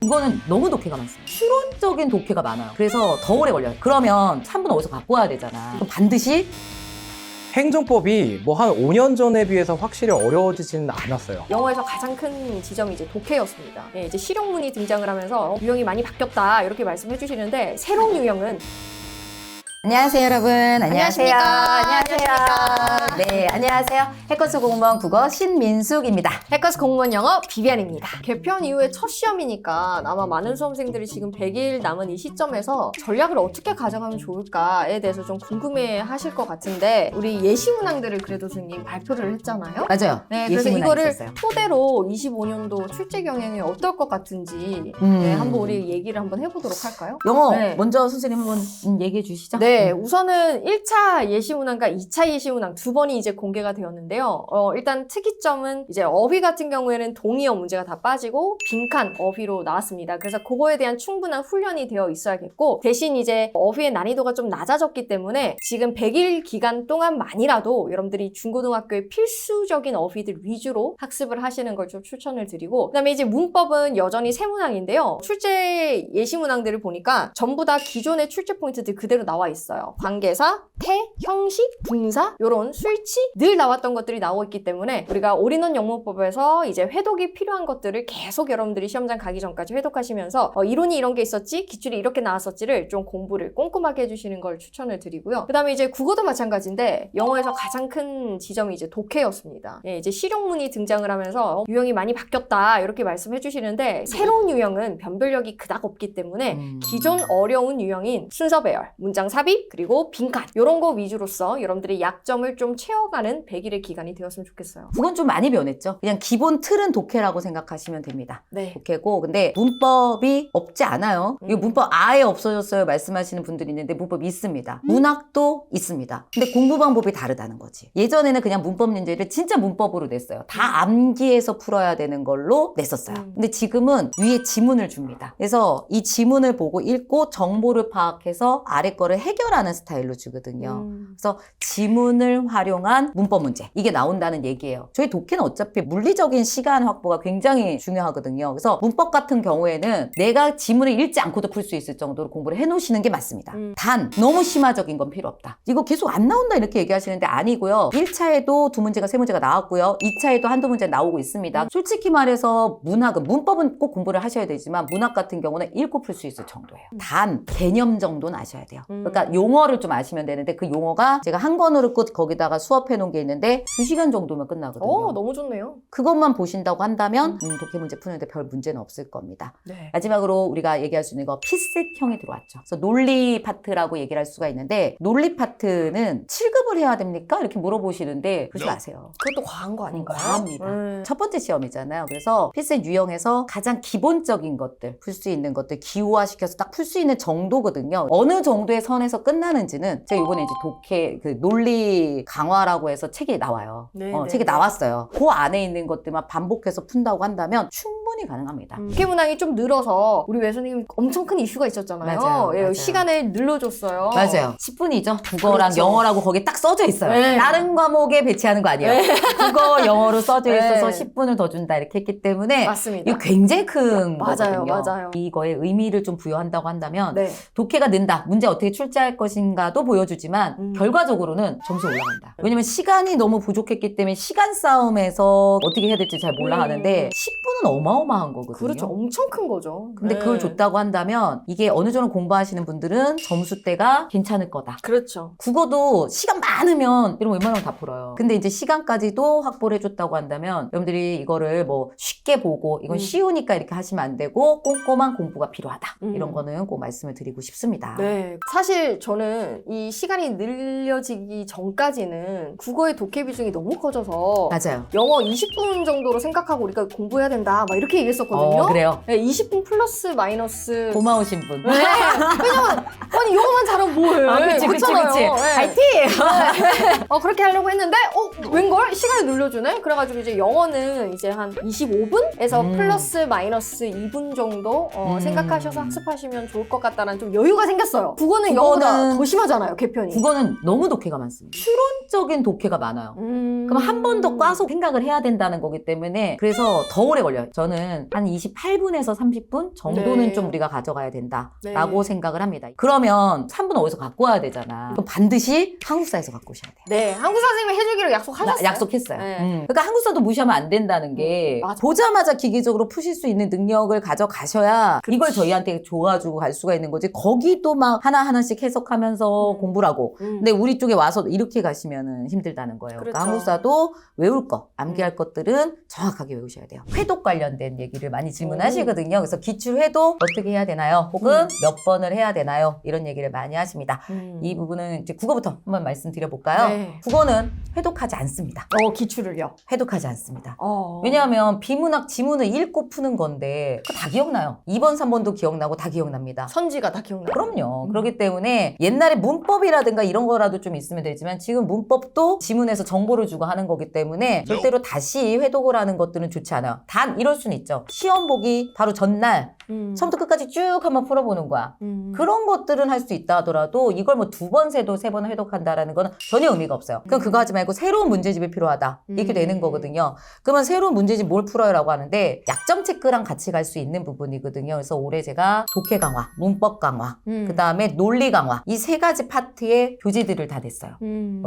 국어는 너무 독해가 많습니다. 추론적인 독해가 많아요. 그래서 더 오래 걸려요. 그러면 3분 어디서 갖고 와야 되잖아. 그럼 반드시 행정법이 뭐 한 5년 전에 비해서 확실히 어려워지지는 않았어요. 영어에서 가장 큰 지점이 이제 독해였습니다. 네, 이제 실용문이 등장을 하면서 유형이 많이 바뀌었다 이렇게 말씀해 주시는데 새로운 유형은 안녕하세요 여러분. 안녕하세요. 안녕하십니까. 안녕하세요. 네, 안녕하세요. 해커스 공무원 국어 신민숙입니다. 해커스 공무원 영어 비비안입니다. 개편 이후에 첫 시험이니까 아마 많은 수험생들이 지금 100일 남은 이 시점에서 전략을 어떻게 가져가면 좋을까에 대해서 좀 궁금해 하실 것 같은데 우리 예시문항들을 그래도 선생님 발표를 했잖아요. 맞아요. 네, 그래서 예시문항 이거를 있었어요. 토대로 25년도 출제 경향이 어떨 것 같은지 네, 한번 우리 얘기를 한번 해보도록 할까요? 영어 네. 먼저 선생님 한번 얘기해 주시죠. 네, 우선은 1차 예시문항과 2차 예시문항 두 번이 이제 공개가 되었는데요. 일단 특이점은 이제 어휘 같은 경우에는 동의어 문제가 다 빠지고 빈칸 어휘로 나왔습니다. 그래서 그거에 대한 충분한 훈련이 되어 있어야겠고 대신 이제 어휘의 난이도가 좀 낮아졌기 때문에 지금 100일 기간 동안만이라도 여러분들이 중고등학교의 필수적인 어휘들 위주로 학습을 하시는 걸 좀 추천을 드리고 그다음에 이제 문법은 여전히 세 문항인데요. 출제 예시문항들을 보니까 전부 다 기존의 출제 포인트들 그대로 나와 있어요. 관계사, 태, 형식, 분사 이런 수일치 늘 나왔던 것들이 나오고 있기 때문에 우리가 올인원 영문법에서 이제 회독이 필요한 것들을 계속 여러분들이 시험장 가기 전까지 회독하시면서 이론이 이런 게 있었지, 기출이 이렇게 나왔었지를 좀 공부를 꼼꼼하게 해주시는 걸 추천을 드리고요. 그 다음에 이제 국어도 마찬가지인데 영어에서 가장 큰 지점이 이제 독해였습니다. 예, 이제 실용문이 등장을 하면서 유형이 많이 바뀌었다 이렇게 말씀해 주시는데 새로운 유형은 변별력이 그닥 없기 때문에 기존 어려운 유형인 순서 배열, 문장 삽입, 그리고 빈칸 이런 거 위주로서 여러분들이 약점을 좀 채워가는 100일의 기간이 되었으면 좋겠어요. 그건 좀 많이 변했죠. 그냥 기본 틀은 독해라고 생각하시면 됩니다. 네. 독해고 근데 문법이 없지 않아요. 이 문법 아예 없어졌어요 말씀하시는 분들이 있는데 문법이 있습니다. 문학도 있습니다. 근데 공부 방법이 다르다는 거지. 예전에는 그냥 문법 문제를 진짜 문법으로 냈어요. 다 암기해서 풀어야 되는 걸로 냈었어요. 근데 지금은 위에 지문을 줍니다. 그래서 이 지문을 보고 읽고 정보를 파악해서 아래 거를 해결하는 스타일로 주거든요. 그래서 지문을 활용한 문법 문제 이게 나온다는 얘기예요. 저희 독해는 어차피 물리적인 시간 확보가 굉장히 중요하거든요. 그래서 문법 같은 경우에는 내가 지문을 읽지 않고도 풀 수 있을 정도로 공부를 해놓으시는 게 맞습니다. 단 너무 심화적인 건 필요 없다. 이거 계속 안 나온다 이렇게 얘기하시는데 아니고요. 1차에도 두 문제가 세 문제가 나왔고요. 2차에도 한두 문제 나오고 있습니다. 솔직히 말해서 문학은 문법은 꼭 공부를 하셔야 되지만 문학 같은 경우는 읽고 풀 수 있을 정도예요. 단 개념 정도는 아셔야 돼요. 그러니까 용어를 좀 아시면 되는데 그 용어가 제가 한 권으로 끝 거기다가 수업해 놓은 게 있는데 2시간 정도면 끝나거든요. 너무 좋네요. 그것만 보신다고 한다면 독해 문제 푸는데 별 문제는 없을 겁니다. 네. 마지막으로 우리가 얘기할 수 있는 거 피셋형이 들어왔죠. 그래서 논리 파트라고 얘기를 할 수가 있는데 논리 파트는 7급을 해야 됩니까? 이렇게 물어보시는데 그러지 마세요. 그것도 과한 거 아닌가요? 과합니다. 첫 번째 시험이잖아요. 그래서 피셋 유형에서 가장 기본적인 것들, 풀 수 있는 것들 기호화시켜서 딱 풀 수 있는 정도거든요. 어느 정도의 선에서 끝나는지는 제가 이번에 이제 독해 그 논리 강화라고 해서 책이 나와요. 네, 책이 나왔어요. 그 안에 있는 것들만 반복해서 푼다고 한다면 충분히 가능합니다. 독해 문항이 좀 늘어서 우리 외선생님 엄청 큰 이슈가 있었잖아요. 맞아요, 예, 맞아요. 시간을 늘려줬어요. 맞아요. 10분이죠. 국어랑 그렇죠. 영어라고 거기 딱 써져 있어요. 네. 다른 과목에 배치하는 거 아니에요. 국어, 영어로 써져 있어서 네. 10분을 더 준다 이렇게 했기 때문에 맞습니다. 이거 굉장히 큰 맞아요, 거거든요. 맞아요. 이거에 의미를 좀 부여한다고 한다면 네. 독해가 는다. 문제 어떻게 출제할 것인가도 보여주지만 결과적으로는 점수 올라간다. 왜냐면 시간이 너무 부족했기 때문에 시간 싸움에서 어떻게 해야 될지 잘 몰라 하는데 10분은 어마어마한 거거든요. 그렇죠. 엄청 큰 거죠. 근데 네. 그걸 줬다고 한다면 이게 어느 정도 공부하시는 분들은 점수대가 괜찮을 거다. 그렇죠. 국어도 시간 많으면 이런 거 웬만하면 다 풀어요. 근데 이제 시간까지도 확보를 해줬다고 한다면 여러분들이 이거를 뭐 쉽게 보고 이건 쉬우니까 이렇게 하시면 안 되고 꼼꼼한 공부가 필요하다. 이런 거는 꼭 말씀을 드리고 싶습니다. 네. 사실 저는 이 시간이 늘려지기 전까지는 국어의 독해 비중이 너무 커져서 맞아요. 영어 20분 정도로 생각하고 우리가 공부해야 된다 막 이렇게 얘기했었거든요. 그래요. 네, 20분 플러스 마이너스 고마우신 분. 네. 왜냐면 아니 영어만 잘하면 뭐해. 그치. 그렇잖아요. 네. 화이팅! 그렇게 하려고 했는데 웬걸? 시간을 늘려주네? 그래가지고 이제 영어는 이제 한 25분에서 플러스 마이너스 2분 정도 생각하셔서 학습하시면 좋을 것 같다는 좀 여유가 생겼어요. 국어는 영어보다 더 심하잖아요, 개편이. 국어는 너무 독해가 많습니다. 추론 형식적인 독해가 많아요. 그럼 한 번 더 꽈서 생각을 해야 된다는 거기 때문에 그래서 더 오래 걸려요. 저는 한 28분에서 30분 정도는 네. 좀 우리가 가져가야 된다라고 네. 생각을 합니다. 그러면 3분 어디서 갖고 와야 되잖아. 그럼 반드시 한국사에서 갖고 오셔야 돼요. 네, 한국 선생님이 해주기로 약속하셨어요. 약속했어요. 네. 그러니까 한국사도 무시하면 안 된다는 게 맞아. 보자마자 기계적으로 푸실 수 있는 능력을 가져가셔야 그치. 이걸 저희한테 줘가지고 갈 수가 있는 거지. 거기도 막 하나하나씩 해석하면서 공부를 하고 근데 우리 쪽에 와서 이렇게 가시면 힘들다는 거예요. 그러니까 그렇죠. 한국사도 외울 거, 암기할 것들은 정확하게 외우셔야 돼요. 회독 관련된 얘기를 많이 질문하시거든요. 그래서 기출 회독 어떻게 해야 되나요? 혹은 몇 번을 해야 되나요? 이런 얘기를 많이 하십니다. 이 부분은 이제 국어부터 한번 말씀드려볼까요? 네. 국어는 회독하지 않습니다. 기출을요. 회독하지 않습니다. 어. 왜냐하면 비문학, 지문을 읽고 푸는 건데 그거 다 기억나요. 2번, 3번도 기억나고 다 기억납니다. 선지가 다 기억나요. 그럼요. 그렇기 때문에 옛날에 문법이라든가 이런 거라도 좀 있으면 되지만 지금 문법도 지문에서 정보를 주고 하는 거기 때문에 절대로 다시 회독을 하는 것들은 좋지 않아요. 단 이럴 수는 있죠. 시험 보기 바로 전날 처음부터 끝까지 쭉 한번 풀어보는 거야. 그런 것들은 할 수 있다 하더라도 이걸 뭐 2번, 세도 3번 회독한다라는 거는 전혀 의미가 없어요. 그럼 그거 하지 말고 새로운 문제집이 필요하다. 이렇게 되는 거거든요. 그러면 새로운 문제집 뭘 풀어요라고 하는데 약점 체크랑 같이 갈 수 있는 부분이거든요. 그래서 올해 제가 독해 강화, 문법 강화, 그 다음에 논리 강화 이 3가지 파트의 교재들을 다 냈어요.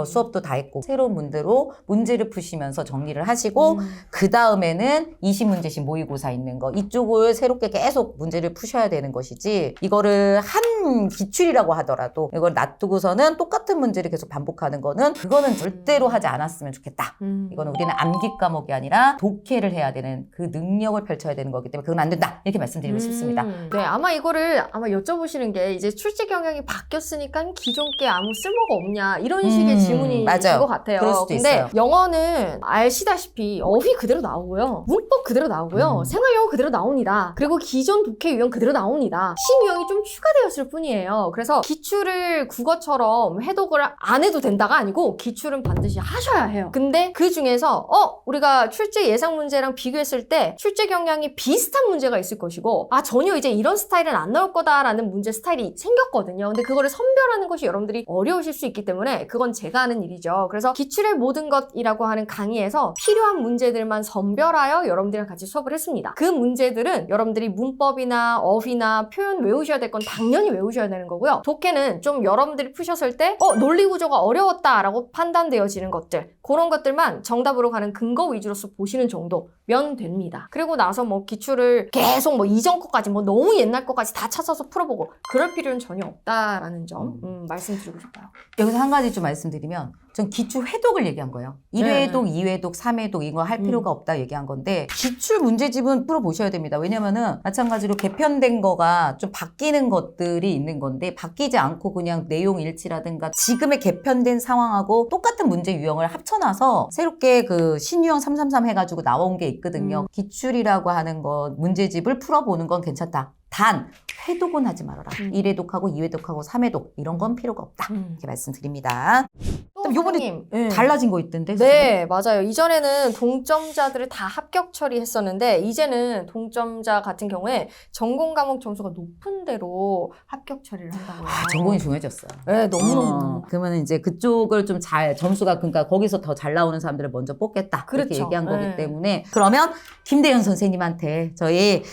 수업도 다 했고 새로운 문제로 문제를 푸시면서 정리를 하시고 그 다음에는 20문제씩 모의고사 있는 거 이쪽을 새롭게 계속 문제를 푸셔야 되는 것이지 이거를 한 기출이라고 하더라도 이걸 놔두고서는 똑같은 문제를 계속 반복하는 거는 그거는 절대로 하지 않았으면 좋겠다. 이거는 우리는 암기 과목이 아니라 독해를 해야 되는 그 능력을 펼쳐야 되는 거기 때문에 그건 안 된다. 이렇게 말씀드리고 싶습니다. 네, 아마 이거를 여쭤보시는 게 이제 출제 경향이 바뀌었으니까 기존 게 아무 쓸모가 없냐 이런 식의 질문이신 맞아요. 것 같아요. 그럴 수도 근데 있어요. 영어는 아시다시피 어휘 그대로 나오고요. 문법 그대로 나오고요. 생활영어 그대로 나옵니다. 그리고 기존 독해 유형 그대로 나옵니다. 신유형이 좀 추가되었을 뿐이에요. 그래서 기출을 국어처럼 해독을 안 해도 된다가 아니고 기출은 반드시 하셔야 해요. 근데 그 중에서 우리가 출제 예상 문제랑 비교했을 때 출제 경향이 비슷한 문제가 있을 것이고 전혀 이제 이런 스타일은 안 나올 거다라는 문제 스타일이 생겼거든요. 근데 그거를 선별하는 것이 여러분들이 어려우실 수 있기 때문에 그건 제가 하는 일이죠. 그래서 기출의 모든 것이라고 하는 강의에서 필요한 문제들만 선별하여 여러분들이랑 같이 수업을 했습니다. 그 문제들은 여러분들이 문법이나 어휘나 표현 외우셔야 될 건 당연히 외우셔야 되는 거고요. 독해는 좀 여러분들이 푸셨을 때 논리 구조가 어려웠다라고 판단되어지는 것들 그런 것들만 정답으로 가는 근거 위주로서 보시는 정도면 됩니다. 그리고 나서 뭐 기출을 계속 뭐 이전 거까지 뭐 너무 옛날 거까지 다 찾아서 풀어보고 그럴 필요는 전혀 없다라는 점 말씀드리고 싶어요. 여기서 한 가지 좀 말씀드리면 전 기출 회독을 얘기한 거예요. 1회독, 2회독, 3회독 이거 할 필요가 없다 얘기한 건데 기출 문제집은 풀어보셔야 됩니다. 왜냐면은 마찬가지로 개편된 거가 좀 바뀌는 것들이 있는 건데 바뀌지 않고 그냥 내용 일치라든가 지금의 개편된 상황하고 똑같은 문제 유형을 합쳐놔서 새롭게 그 신유형 333 해가지고 나온 게 있거든요. 기출이라고 하는 것 문제집을 풀어보는 건 괜찮다. 단 회독은 하지 말아라. 1회독하고 2회독하고 3회독 이런 건 필요가 없다. 이렇게 말씀드립니다. 또 요번에 선생님, 달라진 거 있던데? 네, 맞아요. 이전에는 동점자들을 다 합격 처리했었는데 이제는 동점자 같은 경우에 전공 과목 점수가 높은 대로 합격 처리를 한다고요. 전공이 중요해졌어요. 네, 너무너무. 그러면 이제 그쪽을 좀 잘 점수가 그러니까 거기서 더 잘 나오는 사람들을 먼저 뽑겠다. 그렇게 그렇죠. 얘기한 거기 네. 때문에 그러면 김대현 선생님한테 저희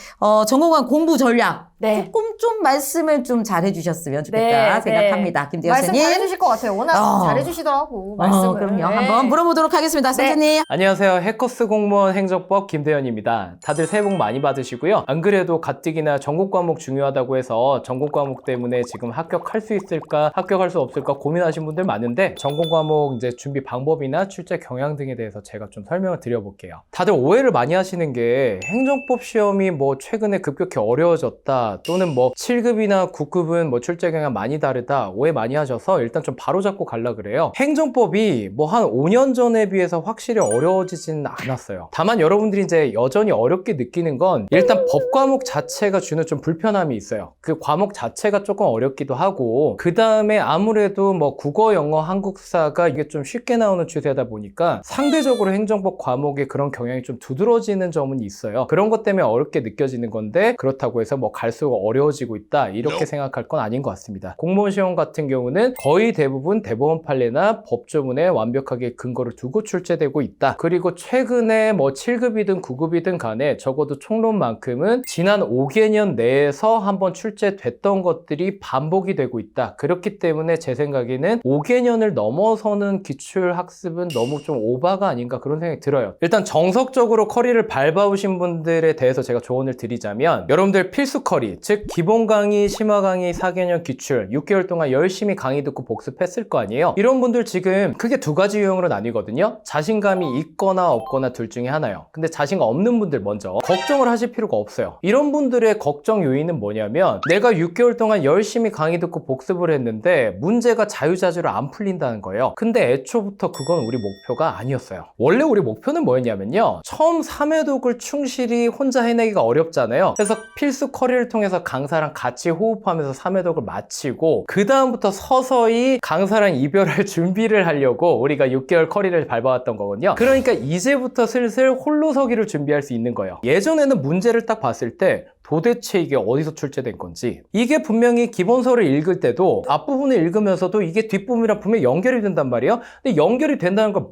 전공관 공부 전략 조금 좀 말씀을 좀 잘해주셨으면 좋겠다 생각합니다. 김대현 말씀 선생님. 잘해주실 것 같아요. 워낙 잘해주시더라고 말씀을. 그럼요. 한번 물어보도록 하겠습니다. 선생님. 안녕하세요. 해커스 공무원 행정법 김대현입니다. 다들 새해 복 많이 받으시고요. 안 그래도 가뜩이나 전공 과목 중요하다고 해서 전공 과목 때문에 지금 합격할 수 있을까 합격할 수 없을까 고민하신 분들 많은데 전공 과목 이제 준비 방법이나 출제 경향 등에 대해서 제가 좀 설명을 드려볼게요. 다들 오해를 많이 하시는 게 행정법 시험이 뭐 최근에 급격히 어려워졌다 또는 뭐 7급이나 9급은 뭐 출제 경향 많이 다르다 오해 많이 하셔서 일단 좀 바로잡고 가려 그래요. 행정법이 뭐 한 5년 전에 비해서 확실히 어려워지지는 않았어요. 다만 여러분들이 이제 여전히 어렵게 느끼는 건 일단 법 과목 자체가 주는 좀 불편함이 있어요. 그 과목 자체가 조금 어렵기도 하고 그 다음에 아무래도 뭐 국어, 영어, 한국사가 이게 좀 쉽게 나오는 추세다 보니까 상대적으로 행정법 과목의 그런 경향이 좀 두드러지는 점은 있어요. 그런 것 때문에 어렵게 느껴지는 건데 그렇다고 해서 뭐 갈수록 어려워지고 있다 이렇게 생각할 건 아닌 것 같습니다. 공무원 시험 같은 경우는 거의 대부분 대법원 판례나 법조문에 완벽하게 근거를 두고 출제되고 있다. 그리고 최근에 뭐 7급이든 9급이든 간에 적어도 총론만큼은 지난 5개년 내에서 한번 출제됐던 것들이 반복이 되고 있다. 그렇기 때문에 제 생각에는 5개년을 넘어서는 기출학습은 너무 좀 오바가 아닌가 그런 생각이 들어요. 일단 정석적으로 커리를 밟아오신 분들에 대해서 제가 조언을 드리자면 여러분들 필수 커리, 즉 기본 강의, 심화 강의, 4개년 기출 6개월 동안 열심히 강의 듣고 복습했을 거 아니에요. 이런 분들 지금 크게 두 가지 유형으로 나뉘거든요. 자신감이 있거나 없거나 둘 중에 하나요. 근데 자신감 없는 분들 먼저 걱정을 하실 필요가 없어요. 이런 분들의 걱정 요인은 뭐냐면 내가 6개월 동안 열심히 강의 듣고 복습을 했는데 문제가 자유자재로 안 풀린다는 거예요. 근데 애초부터 그건 우리 목표가 아니었어요. 원래 우리 목표는 뭐였냐면요. 처음 3회독을 충실히 혼자 해내기가 어렵잖아요. 그래서 필수 커리를 통해서 강사랑 같이 호흡하면서 3회독을 마치고 그 다음부터 서서히 강사랑 이별할 준비를 하려고 우리가 6개월 커리를 밟아왔던 거거든요. 그러니까 이제부터 슬슬 홀로서기를 준비할 수 있는 거예요. 예전에는 문제를 딱 봤을 때 도대체 이게 어디서 출제된 건지 이게 분명히 기본서를 읽을 때도 앞부분을 읽으면서도 이게 뒷부분이랑 분명히 연결이 된단 말이에요. 근데 연결이 된다는 걸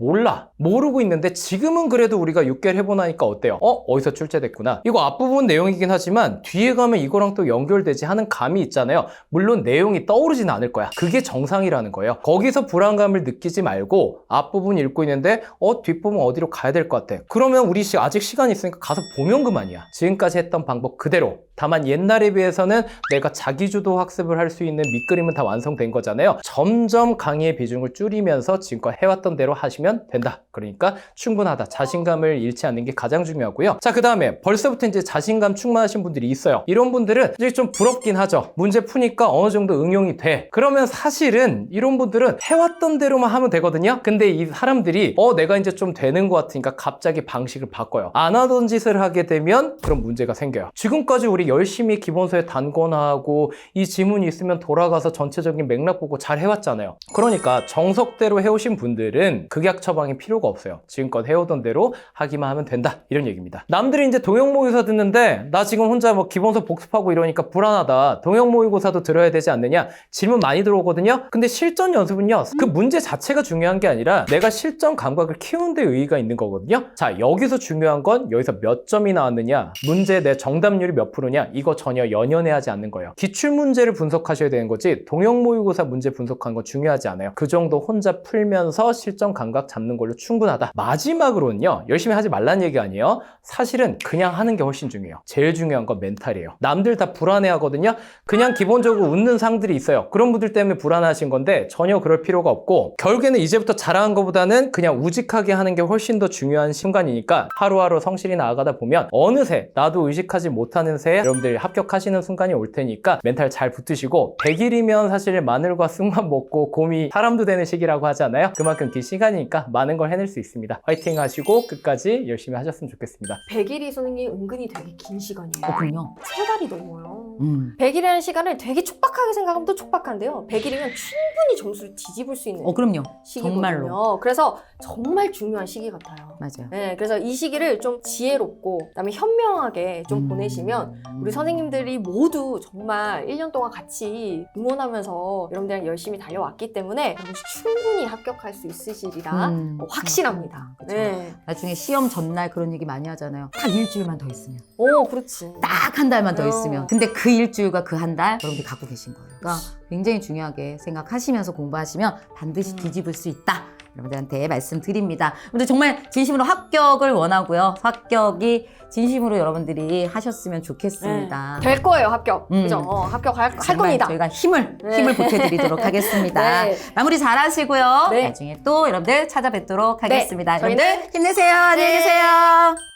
모르고 있는데 지금은 그래도 우리가 6개월 해보고 나니까 어때요? 어디서 출제됐구나. 이거 앞부분 내용이긴 하지만 뒤에 가면 이거랑 또 연결되지 하는 감이 있잖아요. 물론 내용이 떠오르진 않을 거야. 그게 정상이라는 거예요. 거기서 불안감을 느끼지 말고 앞부분 읽고 있는데 뒷부분 어디로 가야 될 것 같아. 그러면 우리 아직 시간 있으니까 가서 보면 그만이야. 지금까지 했던 방법 그대로. 다만 옛날에 비해서는 내가 자기주도 학습을 할 수 있는 밑그림은 다 완성된 거잖아요. 점점 강의의 비중을 줄이면서 지금껏 해왔던 대로 하시면 된다. 그러니까 충분하다. 자신감을 잃지 않는 게 가장 중요하고요. 자, 그 다음에 벌써부터 이제 자신감 충만하신 분들이 있어요. 이런 분들은 이제 좀 부럽긴 하죠. 문제 푸니까 어느 정도 응용이 돼. 그러면 사실은 이런 분들은 해왔던 대로만 하면 되거든요. 근데 이 사람들이 내가 이제 좀 되는 것 같으니까 갑자기 방식을 바꿔요. 안 하던 짓을 하게 되면 그런 문제가 생겨요. 지금까지 우리 열심히 기본서에 단권화하고 이 지문이 있으면 돌아가서 전체적인 맥락 보고 잘 해왔잖아요. 그러니까 정석대로 해오신 분들은 극약 처방이 필요가 없어요. 지금껏 해오던 대로 하기만 하면 된다. 이런 얘기입니다. 남들이 이제 동형 모의고사 듣는데 나 지금 혼자 뭐 기본서 복습하고 이러니까 불안하다. 동형 모의고사도 들어야 되지 않느냐? 질문 많이 들어오거든요. 근데 실전 연습은요. 그 문제 자체가 중요한 게 아니라 내가 실전 감각을 키우는 데 의의가 있는 거거든요. 자, 여기서 중요한 건 여기서 몇 점이 나왔느냐? 문제 내 정답률이 몇 프로냐? 이거 전혀 연연해하지 않는 거예요. 기출문제를 분석하셔야 되는 거지 동형 모의고사 문제 분석하는 건 중요하지 않아요. 그 정도 혼자 풀면서 실전 감각 잡는 걸로 충분하다. 마지막으로는요. 열심히 하지 말라는 얘기 아니에요. 사실은 그냥 하는 게 훨씬 중요해요. 제일 중요한 건 멘탈이에요. 남들 다 불안해하거든요. 그냥 기본적으로 웃는 상들이 있어요. 그런 분들 때문에 불안하신 건데 전혀 그럴 필요가 없고 결국에는 이제부터 잘하는 것보다는 그냥 우직하게 하는 게 훨씬 더 중요한 순간이니까 하루하루 성실히 나아가다 보면 어느새 나도 의식하지 못하는 새에 여러분들이 합격하시는 순간이 올 테니까 멘탈 잘 붙으시고 100일이면 사실 마늘과 쑥만 먹고 곰이 사람도 되는 시기라고 하잖아요. 그만큼 긴 시간이니까 많은 걸 해낼 수 있습니다. 화이팅 하시고 끝까지 열심히 하셨으면 좋겠습니다. 100일이 선생님 은근히 되게 긴 시간이에요. 그렇군요. 3달이 넘어요. 100일. 100일이라는 시간을 되게 촉박하게 생각하면 또 촉박한데요. 100일이면 충분히 점수를 뒤집을 수 있는 그럼요. 시기거든요. 정말로. 그래서 정말 중요한 시기 같아요. 맞아요. 네, 그래서 이 시기를 좀 지혜롭고 그다음에 현명하게 좀 보내시면 우리 선생님들이 모두 정말 1년 동안 같이 응원하면서 여러분들이랑 열심히 달려왔기 때문에 여러분 충분히 합격할 수 있으시리라 확신합니다. 그쵸. 네. 나중에 시험 전날 그런 얘기 많이 하잖아요. 딱 일주일만 더 있으면. 그렇지. 딱 한 달만 더 어. 있으면. 근데 그 일주일과 그 한 달 여러분들이 갖고 계신 거예요. 그러니까 굉장히 중요하게 생각하시면서 공부하시면 반드시 뒤집을 수 있다. 여러분들한테 말씀드립니다. 근데 정말 진심으로 합격을 원하고요. 합격이 진심으로 여러분들이 하셨으면 좋겠습니다. 될 거예요, 합격. 그죠? 합격할 정말 겁니다. 저희가 힘을 네. 보태드리도록 하겠습니다. 네. 마무리 잘 하시고요. 네. 나중에 또 여러분들 찾아뵙도록 하겠습니다. 저희는 여러분들 힘내세요. 안녕히 계세요.